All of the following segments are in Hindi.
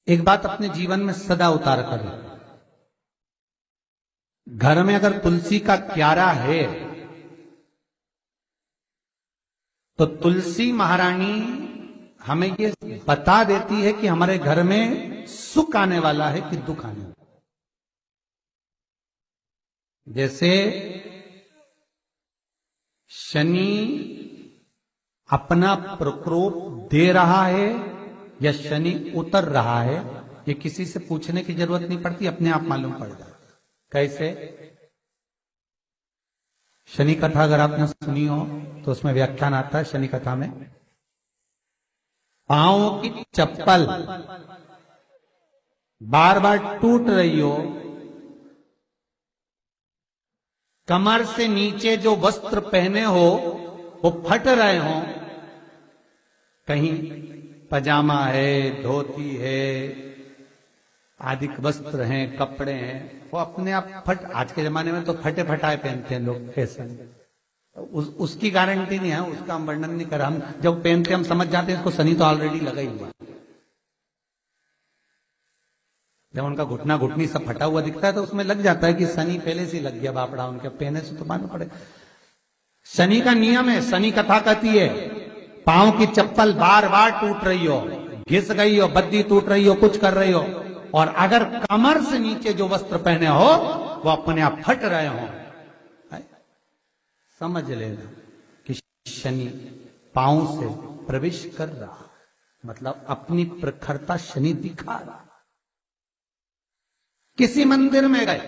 एक बात अपने जीवन में सदा उतार करें, घर में अगर तुलसी का क्यारा है तो तुलसी महारानी हमें ये बता देती है कि हमारे घर में सुख आने वाला है कि दुख आने वाला है। जैसे शनि अपना प्रकोप दे रहा है या शनि उतर रहा है, ये किसी से पूछने की जरूरत नहीं पड़ती, अपने आप मालूम पड़ जाता। कैसे? शनि कथा अगर आपने सुनी हो तो उसमें व्याख्यान आता है शनि कथा में, पांव की चप्पल बार बार टूट रही हो, कमर से नीचे जो वस्त्र पहने हो वो फट रहे हो, कहीं पजामा है, धोती है, आदि वस्त्र हैं, कपड़े हैं, वो अपने आप फट, आज के जमाने में तो फटे फटाए पहनते हैं लोग, फैशन। उसकी गारंटी नहीं है, उसका हम वर्णन नहीं कर, हम जब पहनते हम समझ जाते हैं इसको शनि तो ऑलरेडी लगा ही हुआ। जब उनका घुटना घुटनी सब फटा हुआ दिखता है तो उसमें लग जाता है कि शनि पहले से लग गया बापड़ा, उनके पहने से तो मालूम पड़े। शनि का नियम है, शनि कथा कहती है पांव की चप्पल बार बार टूट रही हो, घिस गई हो, बद्दी टूट रही हो, कुछ कर रही हो, और अगर कमर से नीचे जो वस्त्र पहने हो वो अपने आप फट रहे हो, समझ लेना कि शनि पांव से प्रवेश कर रहा, मतलब अपनी प्रखरता शनि दिखा रहा। किसी मंदिर में गए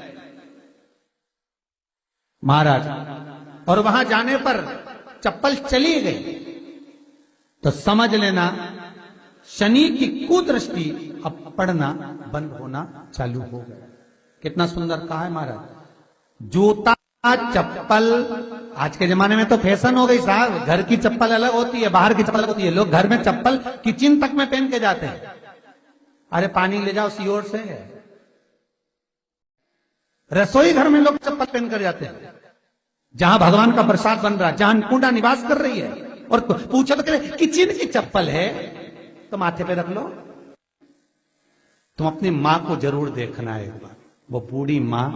महाराज और वहां जाने पर चप्पल चली गई तो समझ लेना शनि की कुदृष्टि अब पड़ना बंद होना चालू हो गया। कितना सुंदर कहा है महाराज। जूता चप्पल आज के जमाने में तो फैशन हो गई साहब, घर की चप्पल अलग होती है, बाहर की चप्पल अलग होती है। लोग घर में चप्पल किचन तक में पहन के जाते हैं। अरे पानी ले जाओ सीओर से, रसोई घर में लोग चप्पल पहन कर जाते हैं, जहां भगवान का प्रसाद बन रहा है, जहां अन्नपूर्णा निवास कर रही है, और पूछो तो कह किचन की चप्पल है तो माथे पे रख लो। तुम अपनी मां को जरूर देखना है एक बार, वो बूढ़ी मां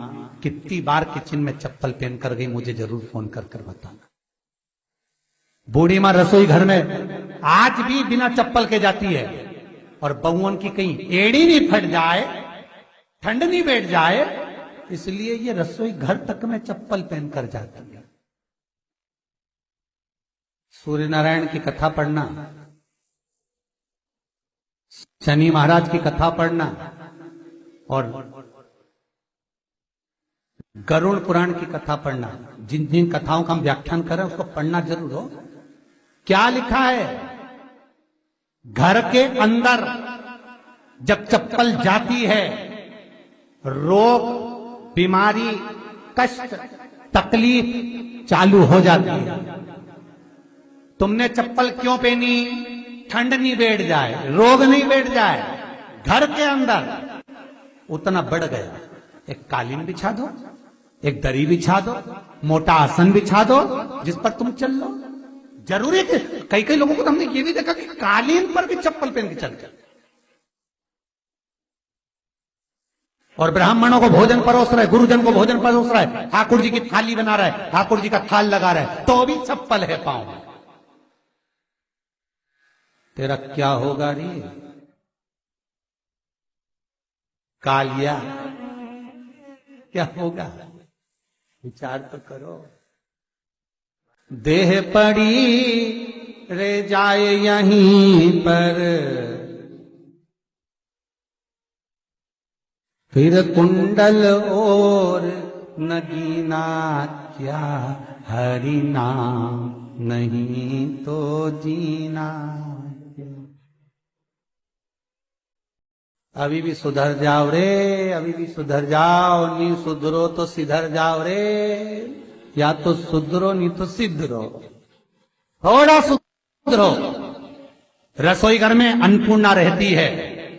कितनी बार किचन में चप्पल पहन कर गई, मुझे जरूर फोन कर कर बताना। बूढ़ी मां रसोई घर में आज भी बिना चप्पल के जाती है, और बहुओं की कहीं एड़ी नहीं फट जाए, ठंड नहीं बैठ जाए, इसलिए ये रसोई घर तक में चप्पल पहनकर जाती है। सूर्य नारायण की कथा पढ़ना, शनि महाराज की कथा पढ़ना, और गरुड़ पुराण की कथा पढ़ना, जिन जिन कथाओं का हम व्याख्यान कर रहे हैं उसको पढ़ना जरूर हो। क्या लिखा है? घर के अंदर जब चप्पल जाती है, रोग, बीमारी, कष्ट, तकलीफ चालू हो जाती है। तुमने चप्पल क्यों पहनी? ठंड नहीं बैठ जाए, रोग नहीं बैठ जाए। घर के अंदर उतना बढ़ गया, एक कालीन बिछा दो, एक दरी बिछा दो, मोटा आसन बिछा दो, जिस पर तुम चल लो। जरूरी है कि कई कई लोगों को तो हमने ये भी देखा कि कालीन पर भी चप्पल पहन के चलते, और ब्राह्मणों को भोजन परोस रहा है, गुरुजन को भोजन परोस रहा है, ठाकुर जी की थाली बना रहा है, ठाकुर जी का थाल लगा रहा है, तो भी चप्पल है पांव में। तेरा क्या होगा रे कालिया, क्या होगा? विचार तो करो। देह पड़ी रे जाए यहीं पर, फिर कुंडल और नगीना, क्या हरि नाम नहीं तो जीना। अभी भी सुधर जाओ रे, अभी भी सुधर जाओ, नहीं सुधरो तो सिधर जाओ रे, या तो सुधरो नहीं तो सिद्धरो, थोड़ा सुधरो। रसोई घर में अन्नपूर्णा रहती है,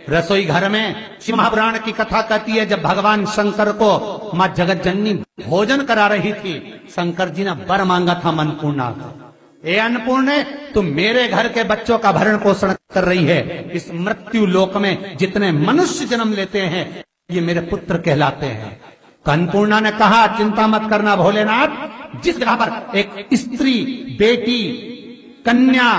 रसोई घर में शिव महापुराण की कथा कहती है जब भगवान शंकर को मां जगत जननी भोजन करा रही थी, शंकर जी ने वर मांगा था अन्नपूर्णा का, ए अन्नपूर्णे, तुम मेरे घर के बच्चों का भरण पोषण कर रही है। इस मृत्यु लोक में जितने मनुष्य जन्म लेते हैं ये मेरे पुत्र कहलाते हैं। तो अन्नपूर्णा ने कहा, चिंता मत करना भोलेनाथ, जिस जगह पर एक स्त्री, बेटी, कन्या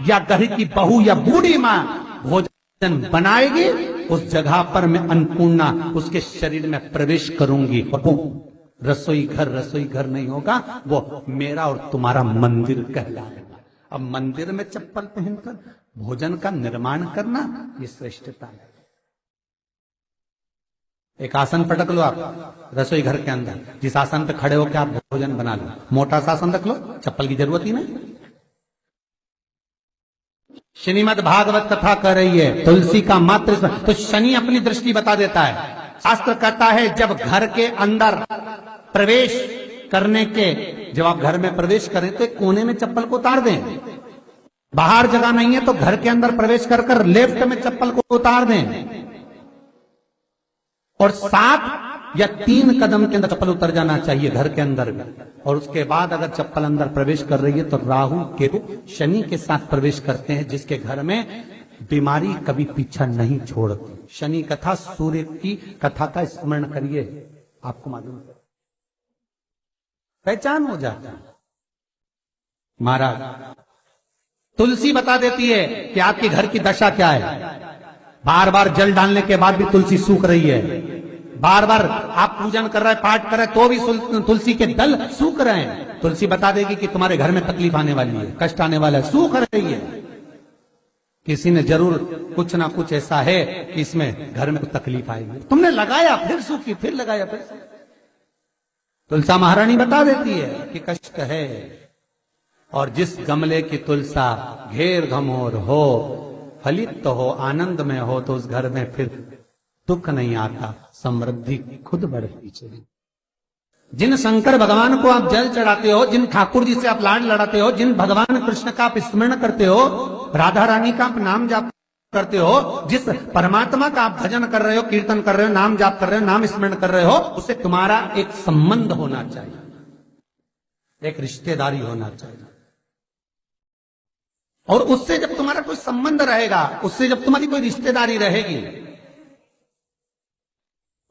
या घर की बहू या बूढ़ी मां भोजन बनाएगी, उस जगह पर मैं अन्नपूर्णा उसके शरीर में प्रवेश करूंगी। और वो रसोई घर नहीं होगा, वो मेरा और तुम्हारा मंदिर कहलाएगा। अब मंदिर में चप्पल पहनकर भोजन का निर्माण करना, ये श्रेष्ठता है। एक आसन पटक लो आप रसोई घर के अंदर, जिस आसन पे खड़े होकर आप भोजन बना लो। मोटा सा आसन रख लो, चप्पल की जरूरत ही नहीं। श्रीमद् भागवत कथा कर रही है, तुलसी का मात्र, तो शनि अपनी दृष्टि बता देता है। शास्त्र कहता है जब घर के अंदर प्रवेश करने के, जब आप घर में प्रवेश करें तो कोने में चप्पल को उतार दें। बाहर जगह नहीं है तो घर के अंदर प्रवेश कर कर लेफ्ट में चप्पल को उतार दें, और 7 या 3 कदम के अंदर चप्पल उतर जाना चाहिए घर के अंदर में। और उसके बाद अगर चप्पल अंदर प्रवेश कर रही है तो राहु केतु शनि के साथ प्रवेश करते हैं, जिसके घर में बीमारी कभी पीछा नहीं छोड़ती। शनि कथा, सूर्य की कथा का स्मरण करिए, आपको मालूम है, पहचान हो जाता है। महाराज तुलसी बता देती है कि आपके घर की दशा क्या है। बार बार जल डालने के बाद भी तुलसी सूख रही है, बार बार आप पूजन कर रहे हैं, पाठ कर रहे हैं, तो भी तुलसी के दल सूख रहे हैं। तुलसी बता देगी कि तुम्हारे घर में तकलीफ आने वाली है, कष्ट आने वाला है, सूख रही है। किसी ने जरूर कुछ ना कुछ ऐसा है कि इसमें घर में तकलीफ आएगी, तुमने लगाया फिर सूखी, फिर लगाया फिर। तुलसा महारानी बता देती है कि कष्ट है। और जिस गमले की तुलसा घेर घमोर हो, फलित तो हो, आनंद में हो, तो उस घर में फिर दुख नहीं आता, समृद्धि खुद बढ़ती चली। जिन शंकर भगवान को आप जल चढ़ाते हो, जिन ठाकुर जी से आप लाड लड़ाते हो, जिन भगवान कृष्ण का आप स्मरण करते हो, राधा रानी का आप नाम जाप करते हो, जिस परमात्मा का आप भजन कर रहे हो, कीर्तन कर रहे हो, नाम जाप कर रहे हो, नाम स्मरण कर रहे हो, उससे तुम्हारा एक संबंध होना चाहिए, एक रिश्तेदारी होना चाहिए। और उससे जब तुम्हारा कोई संबंध रहेगा, उससे जब तुम्हारी कोई रिश्तेदारी रहेगी,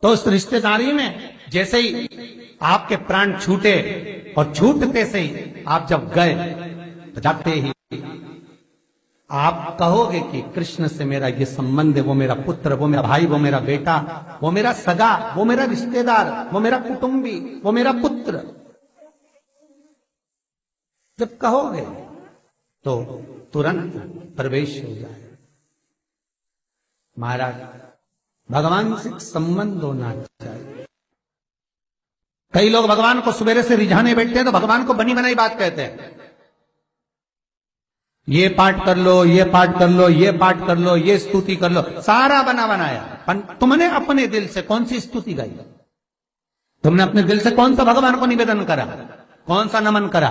तो उस रिश्तेदारी में जैसे ही आपके प्राण छूटे, और छूटते से ही आप जब गए, तो जाते ही आप कहोगे कि कृष्ण से मेरा ये संबंध है, वो मेरा पुत्र, वो मेरा भाई, वो मेरा बेटा, वो मेरा सगा, वो मेरा रिश्तेदार, वो मेरा कुटुंबी, वो मेरा पुत्र। जब कहोगे तो तुरंत प्रवेश हो जाए। महाराज भगवान से संबंध होना चाहिए। कई लोग भगवान को सवेरे से रिझाने बैठते हैं तो भगवान को बनी बनाई बात कहते हैं, ये पाठ कर लो, ये पाठ कर लो, ये पाठ कर लो, ये स्तुति कर लो, सारा बना बनाया। तुमने अपने दिल से कौन सी स्तुति गाई? तुमने अपने दिल से कौन सा भगवान को निवेदन करा, कौन सा नमन करा?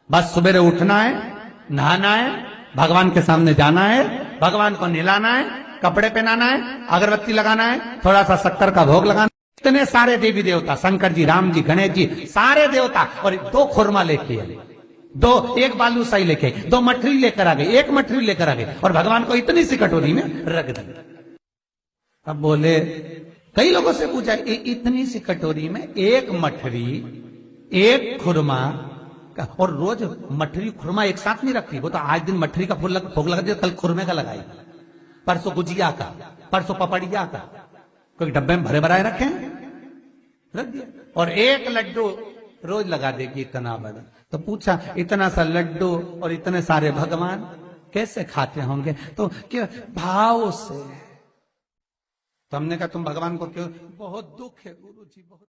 बस सवेरे उठना है, नहाना है, भगवान के सामने जाना है, भगवान को नहलाना है, कपड़े पहनाना है, अगरबत्ती लगाना है, थोड़ा सा शक्कर का भोग लगाना। इतने सारे देवी देवता, शंकर जी, राम जी, गणेश जी, सारे देवता, और 2 खुरमा लेके आए, 1 बालूशाही लेके आई, 2 मठरी लेकर आ गई, 1 मठरी लेकर आ गई, और भगवान को इतनी सी कटोरी में रख दी। अब बोले, कई लोगों से पूछा, इतनी सी कटोरी में 1 मठरी, 1 खुरमा, और रोज मठरी खुरमा एक साथ नहीं रखती। वो तो आज दिन मठरी का भोग लगा दिया, कल खुरमे का लगाई, परसों गुजिया का, परसों पपड़िया का, कोई डब्बे में भरे भराए रखे, रख दिया। और 1 लड्डू रोज लगा देगी, इतना बड़ा। तो पूछा, इतना सा लड्डू और इतने सारे भगवान कैसे खाते होंगे? तो क्या भाव से। तो हमने कहा, तुम भगवान को क्यों? बहुत दुख है गुरु जी, बहुत